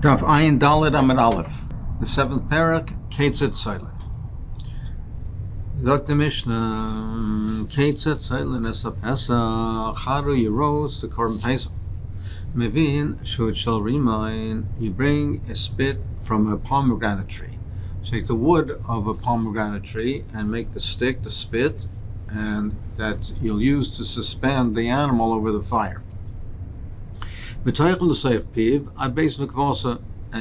Daf Ayin Dalet Amud Aleph, the seventh parak, Ketzet Tzeilen. Dr. Mishnah, Ketzet Tzeilen es Pesach, how do you roast the korban Pesach? Mevin, should shall remind, you bring a spit from a pomegranate tree. Take the wood of a pomegranate tree and make the stick, the spit, and that you'll use to suspend the animal over the fire. And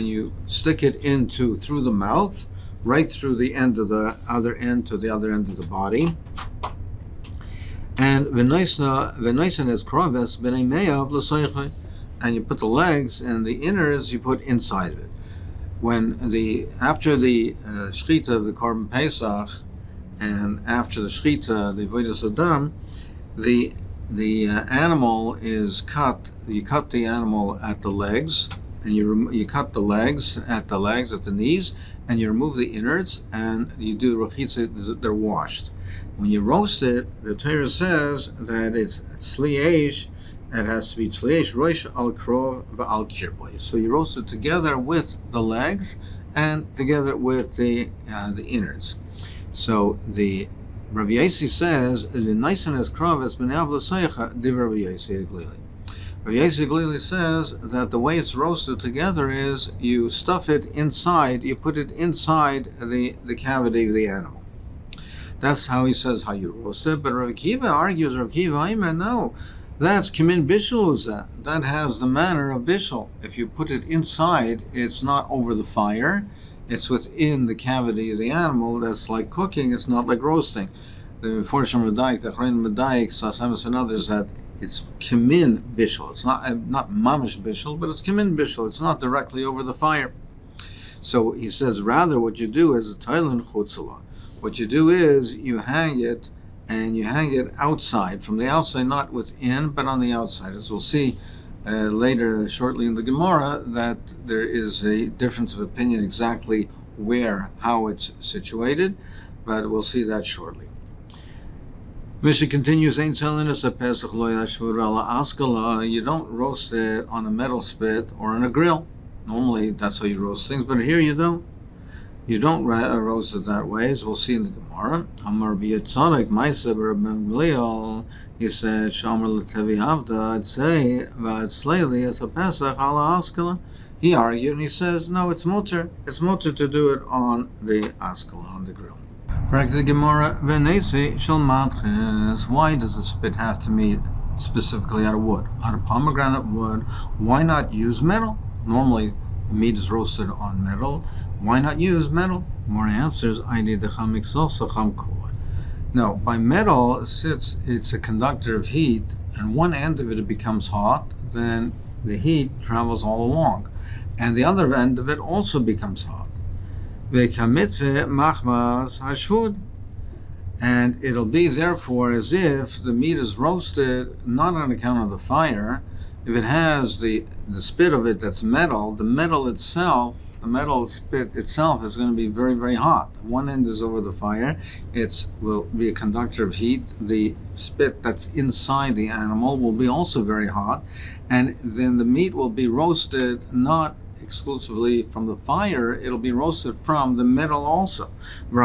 you stick it into through the mouth, right through the end of the other end to the other end of the body. And and you put the legs and the innards you put inside of it. After the shlit of the korban Pesach and after the shlit, the avodas adam, the animal is cut. You cut the animal at the legs, and you cut the legs at the knees, and you remove the innards, and you do rechitza. They're washed. When you roast it, the Torah says that it's tzliyesh. It has to be tzliyesh roish al krov v'al kirboy. So you roast it together with the legs and together with the innards. So the Rav Yossi says, Rav Yossi Glili says that the way it's roasted together is you stuff it inside, you put it inside the cavity of the animal. That's how he says how you roast it. But Rav Kiva argues, no, that's kimin bishul, that has the manner of bishul. If you put it inside, it's not over the fire. It's within the cavity of the animal. That's like cooking. It's not like roasting. The Forsham Medaik, the Chrein Medaik, Sasamis and others, that it's kimin bishul. It's not mamish bishul, but it's kimin bishul. It's not directly over the fire. So he says, rather what you do is a Thailand chutzala. What you do is you hang it, and you hang it outside, from the outside, not within, but on the outside. As we'll see later, shortly in the Gemara, that there is a difference of opinion exactly how it's situated, but we'll see that shortly. Mishnah continues, you don't roast it on a metal spit or on a grill. Normally that's how you roast things, but here you don't. You don't roast it that way, as we'll see in the Gemara. Amar b'yatzadik ma'aseh b'Rabban Gamliel. He said, "Shamar l'tevi havda." I'd say, "V'atzleili as a Pesach ala askala." He argued, and he says, "No, it's mutter. It's mutter to do it on the askala, on the grill." Correct the Gemara. V'nesi shel matches. Why does the spit have to be specifically out of wood, out of pomegranate wood? Why not use metal? Normally, the meat is roasted on metal. Why not use metal? More answers. I need the chamik salsa chamkua. No, by metal, since it's a conductor of heat, and one end of it becomes hot, then the heat travels all along, and the other end of it also becomes hot. Vekamitve machmas hashvud, and it'll be therefore as if the meat is roasted not on account of the fire. If it has the spit of it that's metal, the metal spit itself is going to be very, very hot. One end is over the fire. It will be a conductor of heat. The spit that's inside the animal will be also very hot. And then the meat will be roasted not exclusively from the fire, it'll be roasted from the metal also. And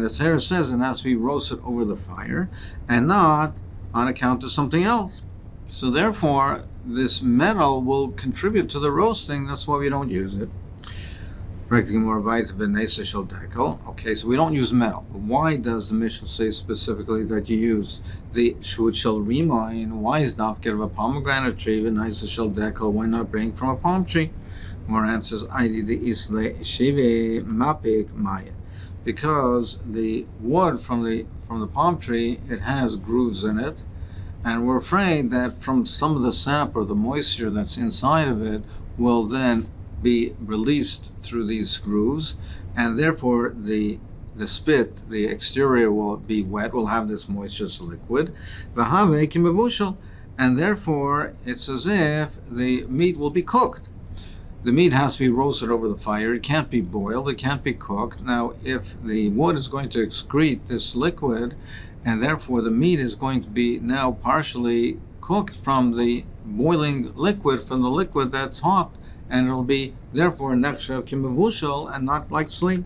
the Torah says it has to be roasted over the fire and not on account of something else. So therefore, this metal will contribute to the roasting. That's why we don't use it. Okay, so we don't use metal. But why does the Mishnah say specifically that you use the shut shel remain? Why is not get of a pomegranate tree? Why not bring from a palm tree? More answers. Because the wood from the palm tree, it has grooves in it. And we're afraid that from some of the sap or the moisture that's inside of it will then be released through these grooves, and therefore the spit, the exterior will be wet, will have this moisture liquid, and therefore it's as if the meat will be cooked. The meat has to be roasted over the fire. It can't be boiled. It can't be cooked. Now, if the wood is going to excrete this liquid, and therefore the meat is going to be now partially cooked from the boiling liquid from the liquid that's hot, and it'll be therefore nechshav kimavushal and not like sleep.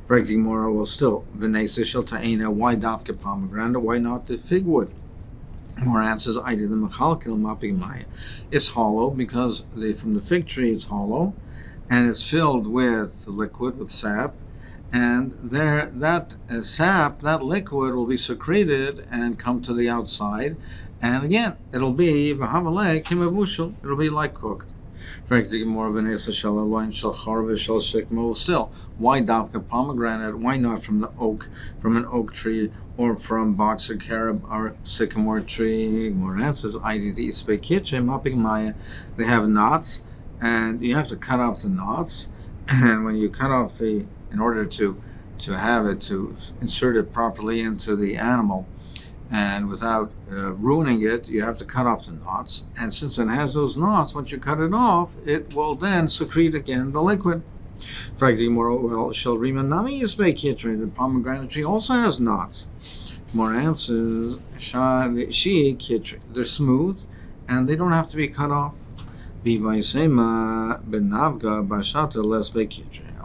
Correcting more, well, still v'neisishal ta'ena. Why dafka pomegranate? Why not the fig wood? More answers. I did the mechalkel maping maya. It's hollow because from the fig tree it's hollow, and it's filled with liquid, with sap, and that sap, that liquid will be secreted and come to the outside, and again it'll be v'havalei kimavushal. It'll be like cooked. Still, why dafka pomegranate? Why not from an oak tree, or from boxer carob or sycamore tree? More answers. They have knots, and you have to cut off the knots. And when you cut off in order to insert it properly into the animal, and without ruining it, you have to cut off the knots. And since it has those knots, once you cut it off, it will then secrete again the liquid. Well, the pomegranate tree also has knots. More answers. They're smooth, and they don't have to be cut off.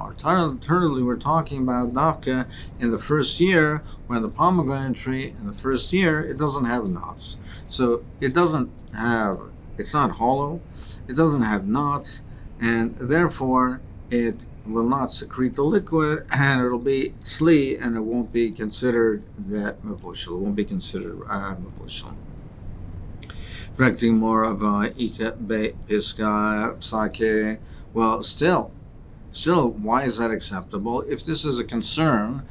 Alternatively, we're talking about dafka in the first year, when the pomegranate tree in the first year, it doesn't have knots. So it's not hollow, it doesn't have knots, and therefore it will not secrete the liquid, and it'll be shlit, and it won't be considered that mavushal. It won't be considered mavushal. Correcting more of ika be piska psake. Well, still, why is that acceptable? If this is a concern,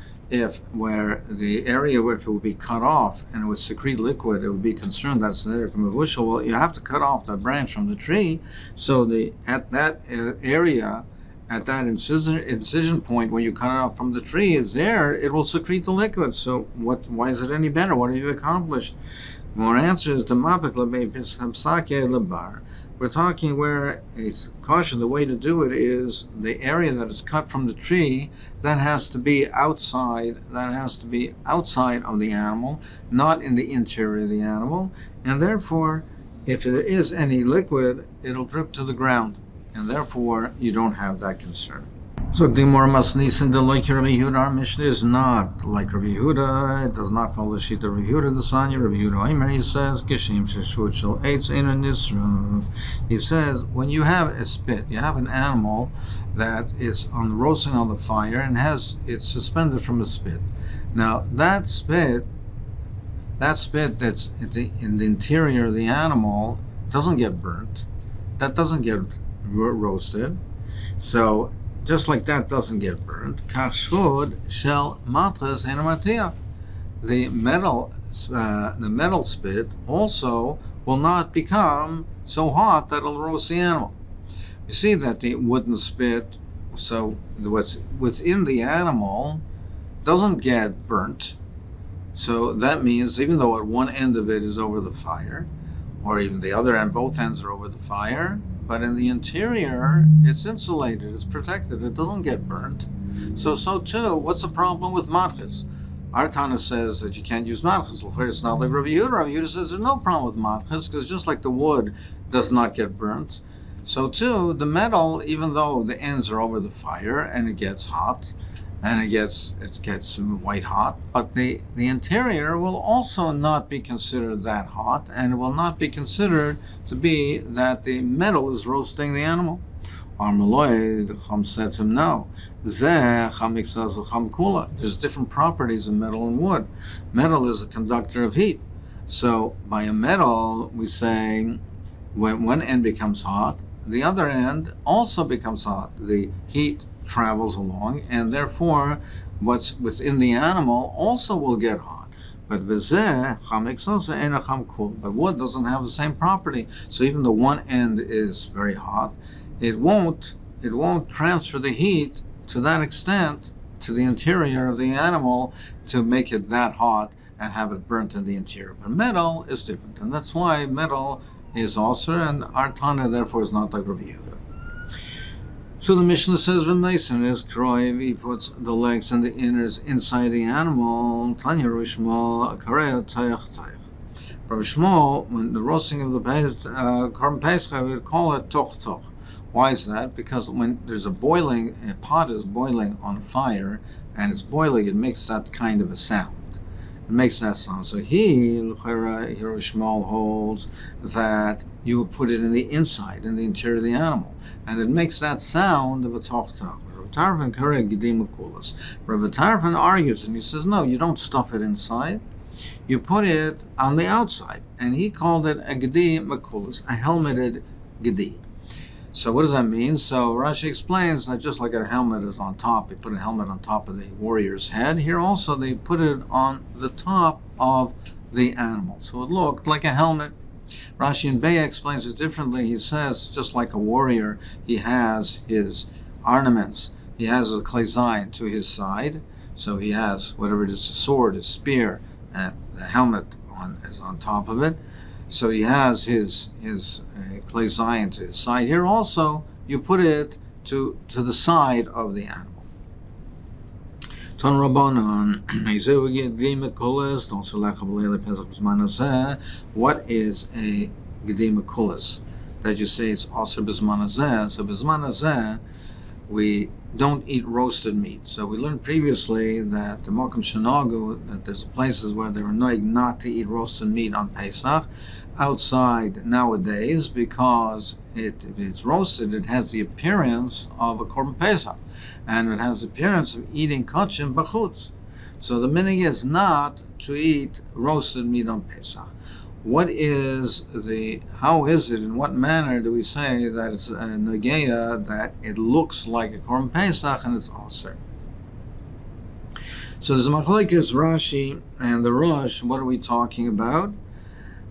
where the area where if it would be cut off and it would secrete liquid, it would be concerned that's an area mavushal. Well, you have to cut off the branch from the tree, so at that area, at that incision point where you cut it off from the tree, it will secrete the liquid. So why is it any better? What have you accomplished? More answers. We're talking where it's caution. The way to do it is the area that is cut from the tree, that has to be outside. That has to be outside of the animal, not in the interior of the animal. And therefore, if there is any liquid, it'll drip to the ground, and therefore you don't have that concern. So Dimor Masnisin the like Rabbi Yehuda, our Mishnah is not like Rabbi Yehuda. It does not follow the sheet of Rabbi Yehuda the Sanya. Rabbi Yehuda Aimer, he says, Kishim Sheshut Shel Eitz Ein Nisra. He says, when you have a spit, you have an animal that is roasting on the fire and it's suspended from a spit. Now that spit that's in the interior of the animal doesn't get burnt. That doesn't get roasted. So just like that doesn't get burnt, kashud shel matras enamatia. The metal spit also will not become so hot that it'll roast the animal. You see that the wooden spit, so what's within the animal doesn't get burnt. So that means even though at one end of it is over the fire, or even the other end, both ends are over the fire, but in the interior, it's insulated, it's protected, it doesn't get burnt. So too, what's the problem with matchas? Our Tana says that you can't use matchas. It's not like Rabbi Yehuda. Rabbi Yehuda says there's no problem with matchas, because just like the wood does not get burnt, so too, the metal, even though the ends are over the fire and it gets hot, and it gets white hot, but the interior will also not be considered that hot, and it will not be considered to be that the metal is roasting the animal. Armaloi, the Chum said to him, no. There's different properties in metal and wood. Metal is a conductor of heat. So by a metal, we say when one end becomes hot, the other end also becomes hot. The heat travels along, and therefore what's within the animal also will get hot. But wood doesn't have the same property. So even though one end is very hot, it won't transfer the heat to that extent to the interior of the animal to make it that hot and have it burnt in the interior. But metal is different, and that's why metal is also, and our Tana therefore is not like Rabbi Yehuda. So the Mishnah says, "V'naisim is kroiv." He puts the legs and the innards inside the animal. Tanya Rishmal Kareo Tayach Tayach. Rabbi Shmuel, when the roasting of the Korban Pesach, we would call it toch toch. Why is that? Because when there's a pot is boiling on fire, and it's boiling, it makes that kind of a sound. It makes that sound. So here Shmuel holds that you would put it in the inside, in the interior of the animal, and it makes that sound of a toch toch. Rabbi Tarfon argues, and he says, no, you don't stuff it inside. You put it on the outside. And he called it a gedi makulas, a helmeted gedi. So what does that mean? So Rashi explains that just like a helmet is on top, they put a helmet on top of the warrior's head, here also they put it on the top of the animal. So it looked like a helmet. Rashi in Beya explains it differently. He says, just like a warrior, he has his ornaments. He has a klezayin to his side. So he has whatever it is, a sword, a spear, and the helmet is on top of it. So he has his klezayin to his side. Here also, you put it to the side of the animal. Ton Rabbanon, what is a gedi makulas? That you say it's also bizman hazeh. So bizman hazeh, we don't eat roasted meat. So we learned previously that the Mokum Shanagu, that there's places where they were not to eat roasted meat on Pesach outside nowadays, because if it's roasted, it has the appearance of a Korban Pesach, and it has the appearance of eating kachim b'chutz. So the minhag is not to eat roasted meat on Pesach. How is it, in what manner do we say that it's a negeya, that it looks like a Korban Pesach and it's aser? So there's a machlokes Rashi and the Rosh. What are we talking about?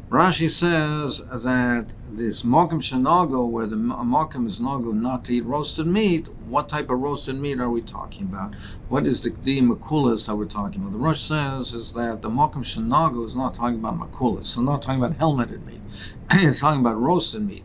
Rashi says that this Mokum Shanago, where the Mokum is Nago not to eat roasted meat, what type of roasted meat are we talking about? What is the Gedi Makulas that we're talking about? The Rosh says is that the Mokum Shanago is not talking about Makulas, so not talking about helmeted meat. It's talking about roasted meat.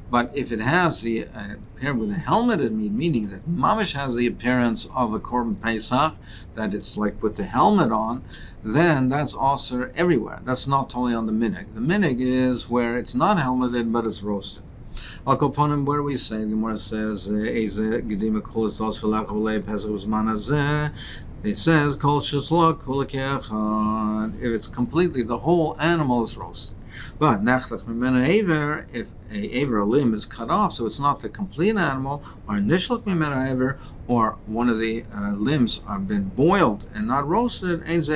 But if it has the appearance with a helmeted meat, meaning that mamish has the appearance of a Korban Pesach, that it's like with the helmet on, then that's also everywhere. That's not totally on the minhag. The minhag is where it's not helmeted, but it's roasted. I'll go upon him where we say, the Gemara says, it says, if it's completely, the whole animal is roasted. But if a limb is cut off, so it's not the complete animal, or one of the limbs are been boiled and not roasted, that's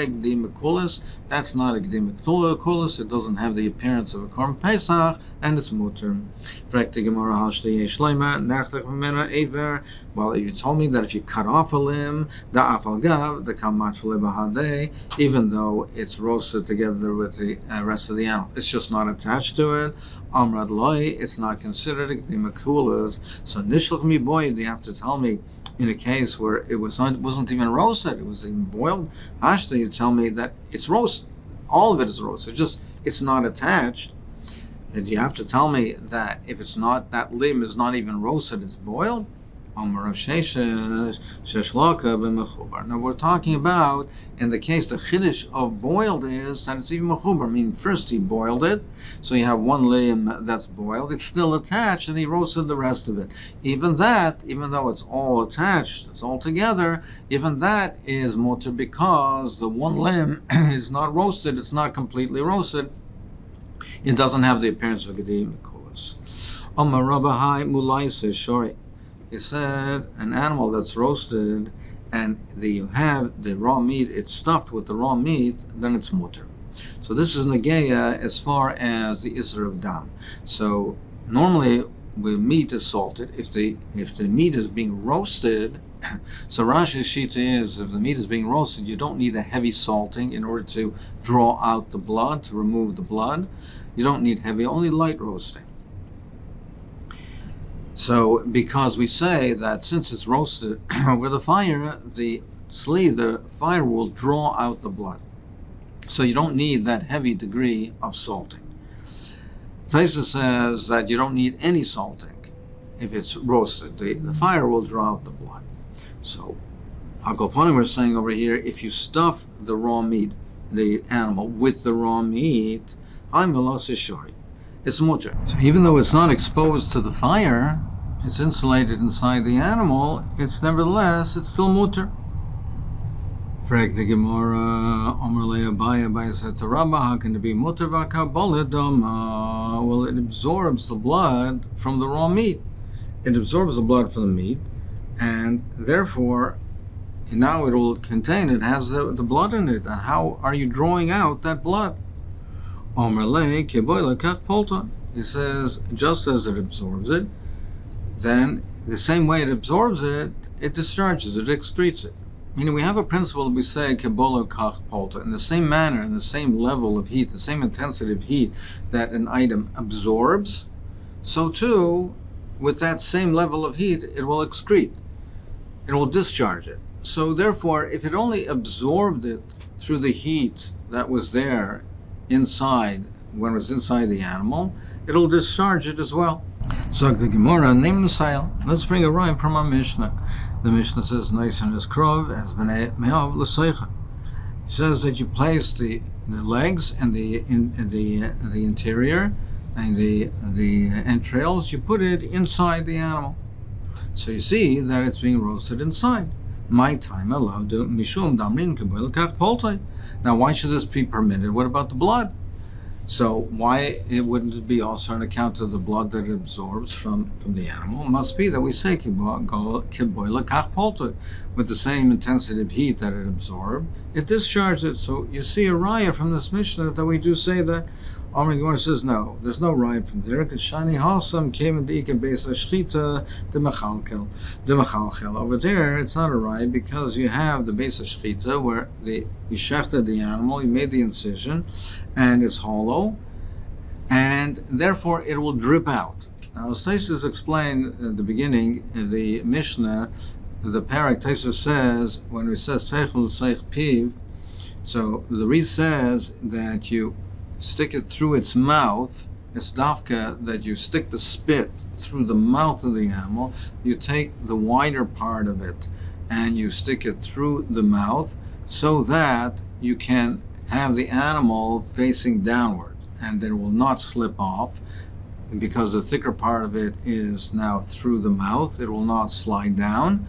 not a gedi makulas. It doesn't have the appearance of a Korban Pesach, and it's mutter. Well, you told me that if you cut off a limb, even though it's roasted together with the rest of the animal, it's just not attached to it. Amrad loy, it's not considered a gedi makulas. So nishlach mi boy, you have to tell me, in a case where it wasn't even roasted, it was even boiled, Hashta, you tell me that it's roasted. All of it is roasted, just it's not attached. And you have to tell me that if it's not, that limb is not even roasted, it's boiled. Now we're talking about, in the case, the chiddush of boiled is that it's even mechubar. I mean, first he boiled it, so you have one limb that's boiled, it's still attached, and he roasted the rest of it. Even that, even though it's all attached, it's all together, even that is mutter, because the one limb is not roasted, it's not completely roasted. It doesn't have the appearance of a gedi makulas. He said an animal that's roasted and you have the raw meat, it's stuffed with the raw meat, then it's mutter. So this is negeya as far as the isser of dam. So normally when meat is salted, if the meat is being roasted, so Rashi's shita is, if the meat is being roasted, you don't need a heavy salting in order to draw out the blood, to remove the blood. You don't need heavy, only light roasting. So, because we say that since it's roasted over the fire, the fire will draw out the blood. So you don't need that heavy degree of salting. Taisa says that you don't need any salting if it's roasted. The fire will draw out the blood. So, Akoponim we're saying over here, if you stuff the raw meat, the animal, with the raw meat, I'm shori. It's mutter. So even though it's not exposed to the fire, it's insulated inside the animal, it's still mutter. Frag the Gemara, Omer Le'abaya said to Rabba, how can it be mutter v'akabolet dama? Well, it absorbs the blood from the raw meat. It absorbs the blood from the meat, and therefore, now it has the blood in it. And how are you drawing out that blood? Omer Le keboila kach polta. He says, just as it absorbs it, then the same way it absorbs it, it discharges it, excretes it. Meaning we have a principle that we say keboila kach polta, in the same manner, in the same level of heat, the same intensity of heat that an item absorbs, so too, with that same level of heat, it will excrete. It will discharge it. So therefore, if it only absorbed it through the heat that was there inside, when it was inside the animal, it'll discharge it as well. So the Gemara, name the sail. Let's bring a rhyme from our Mishnah. The Mishnah says, nice in his krov as b'nei me'av l'seicha. It says that you place the legs and the interior and the entrails, you put it inside the animal. So you see that it's being roasted inside. My time allowed to mishum damrin keboil kach poltei. Now, why should this be permitted? What about the blood? So why wouldn't it be also on account of the blood that it absorbs from the animal? It must be that we say keboil kach poltei, with the same intensity of heat that it absorbed, it discharged it. So you see a raya from this Mishnah that we do say that. Amud Yomi says no, there's no raya from there. Because shani hasam came in the base shchita the mechalkel. Over there, it's not a raya because you have the base of shchita where you shechted the animal, you made the incision, and it's hollow, and therefore it will drip out. Now, as Taisus explained at the beginning, the Mishnah, the parak Taisus says when it says teichel seich piv, so the Ri says that you stick it through its mouth. It's dafka that you stick the spit through the mouth of the animal. You take the wider part of it and you stick it through the mouth so that you can have the animal facing downward and it will not slip off, because the thicker part of it is now through the mouth. It will not slide down,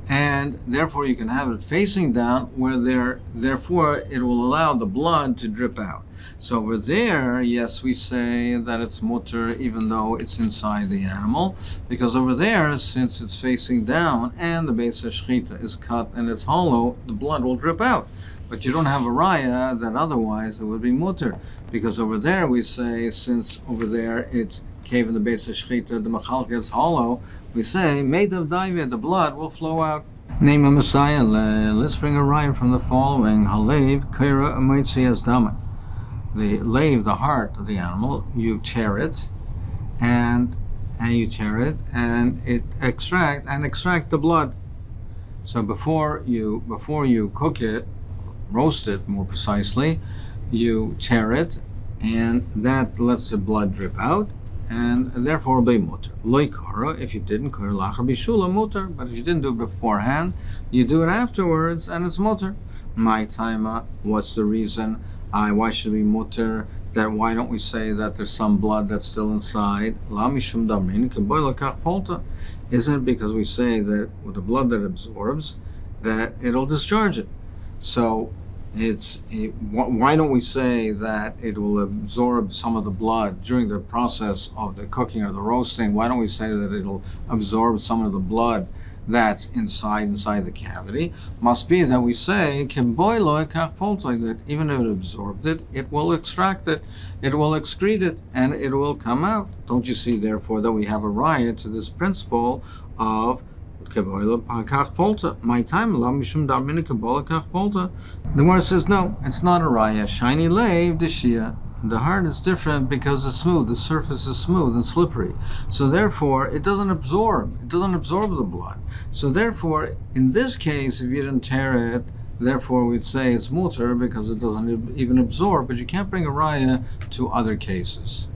and therefore you can have it facing down where therefore it will allow the blood to drip out. So over there, yes, we say that it's mutter even though it's inside the animal, because over there, since it's facing down and the base of shchita is cut and it's hollow, the blood will drip out. But you don't have a raya that otherwise it would be mutter, because over there we say, since over there it cave in the base of shchita, the machal gets hollow, we say, made of David, the blood will flow out. Name a Messiah. Let's bring a raya from the following. Halev kaira amitzi as damat. The lave, the heart of the animal, you tear it, and it extract the blood. So before you cook it, roast it more precisely, you tear it, and that lets the blood drip out, and therefore be mutter. Loi kara, if you didn't kara lachar bishula mutter, but if you didn't do it beforehand, you do it afterwards, and it's mutter. My taima, what's the reason? Why should we mutter? That why don't we say that there's some blood that's still inside? La mishum damrin keboila kach polta. Isn't it because we say that with the blood that absorbs, that it'll discharge it? So why don't we say that it will absorb some of the blood during the process of the cooking or the roasting? Why don't we say that it'll absorb some of the blood that's inside the cavity? Must be that we say that even if it absorbed it, it will extract it, it will excrete it, and it will come out. Don't you see, therefore, that we have a raya to this principle of my time? The Gemara says no, it's not a raya. Shiny lave the shia. The heart is different because it's smooth. The surface is smooth and slippery. So therefore, it doesn't absorb the blood. So therefore, in this case, if you didn't tear it, therefore we'd say it's mutter because it doesn't even absorb. But you can't bring a raya to other cases.